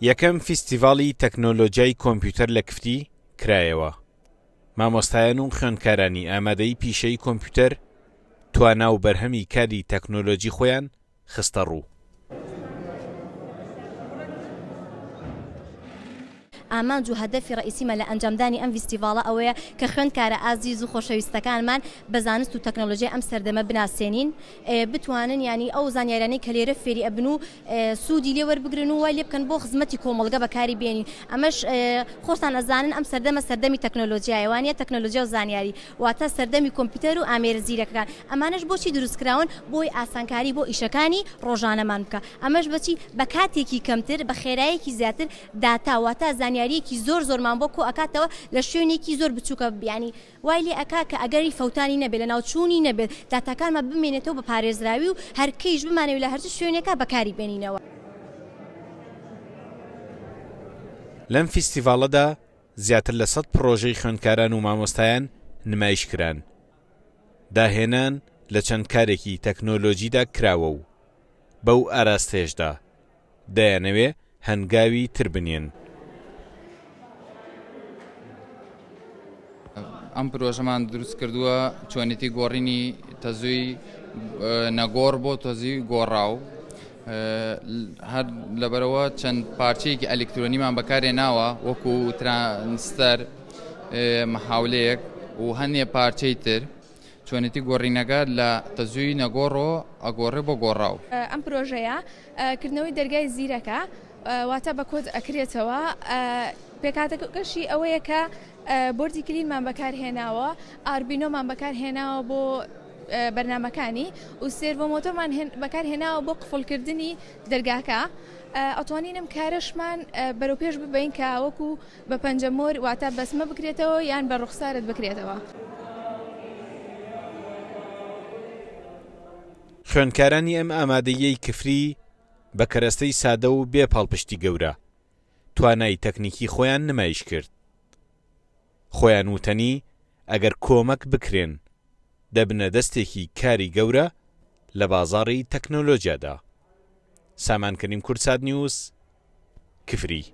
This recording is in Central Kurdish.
یەکەم فیستیڤاڵی تەکنۆلۆجیای کۆمپیوتەر لە کفتی کرایەوە. مامۆستایان و خوێندکارانی ئامادەی پیشەی کۆمپیوتەر توانا و بەرهەمی کاری تەکنۆلۆجی خۆیان خستە ڕوو. ئامانج و هەدەفی ڕئیسیمە لە ئەنجامدانی ئەم فیستیڤاڵە ئەوەیە کە خوێندکارە ئازیز و خۆشەویستەکانمان بە زانست و تەکنۆلۆژیای ئەم سەردەمە بناسێنین، بتوانن ینی ئەو زانیاریانەی کە لێرە فێری ئەبن و سوودی لێ وەربگرن و وای لێ بکەن بۆ خزمەتی کۆمەڵگە بەکاری بێنین. ئەمەش خۆتان ئەزانن ئەم سەردەمە سەردەمی تەکنۆلۆژیایەوانە، تەکنۆلۆژیا و زانیاری واتە سەردەمی کۆمپیوتەر و ئامێرە زیرەکان. ئەمانش بۆچی دروستکراون؟ بۆی ئاسانکاری بۆ ئیشەکانی ڕۆژانەمان بکە. ئەمەش بەچی بە کاتێکی کەمتر بە خێراییەکی زیاتر داتا واتە زانیاریەکی زۆرمان بۆ کۆ ئەکاتەوە لە شوێنێکی زۆر بچووکە، ینی وای لێ ئەکا کە ئەگەری فەوتانی نەبێت لە ناوچوونی نەبێت داتاکانمان بمێنێتەوە بە پارێزراوی و هەرکەیش بمانەوێت لە هەرچ شوێنێکە بەکاری بێنینەوە. لەم فیستیڤاڵەدا زیاتر لە 100 پرۆژەی خوێندکاران و مامۆستایان نمایش کران. داهێنان لە چەند کارێکی تەکنۆلۆجیدا کراوە و بەو ئاراستەیەشدا دەیانەوێ هەنگاوی تر بنێن. ئەم پرۆژەمان دروست کردووە چۆنیتی گۆڕینی تەزووی نەگۆڕ بۆ تەزووی گۆڕاو. هەر لەبەرەوە چەند پارچەیەکی ئەلکترۆنیمان بەکارهێناوە وەکو ترانستەر، محاولەیەک و هەندێک پارچەی تر. چۆنیتی گۆڕینەکە لە تەزووی نەگۆڕەوە ئەگۆڕێ بۆ گۆڕاو. ئەم پرۆژەیە کردنەوەی دەرگای زیرەکە واتە بە کۆد ئەکرێتەوە. پێکاتەکەشی ئەوەیە کە بۆردی کلینمان بەکارهێناوە، ئاربینۆمان بەکارهێناوە بۆ بەرنامەکانی و سێرڤۆمۆتۆرمان بەکارهێناوە بۆ قفڵکردنی دەرگاکە. ئەتوانینم کارشمان بەرەو پێش ببین کە وەکو بە پەنجەمۆر واتە بەسمە بکرێتەوە یان بە ڕوخسارت بکرێتەوە. خوێندکارانی ئەم ئامادەیەی کفری بە کەرەستەی سادە و بێ پاڵپشتی گەورە توانای تەکنیکی خۆیان نمایش کرد. خۆیان وتەنی ئەگەر کۆمەک بکرێن دەبنە دەستێکی کاری گەورە لە بازاڕی تەکنۆلۆژیادا. سامانکەریم کورسات نیوز، کفری.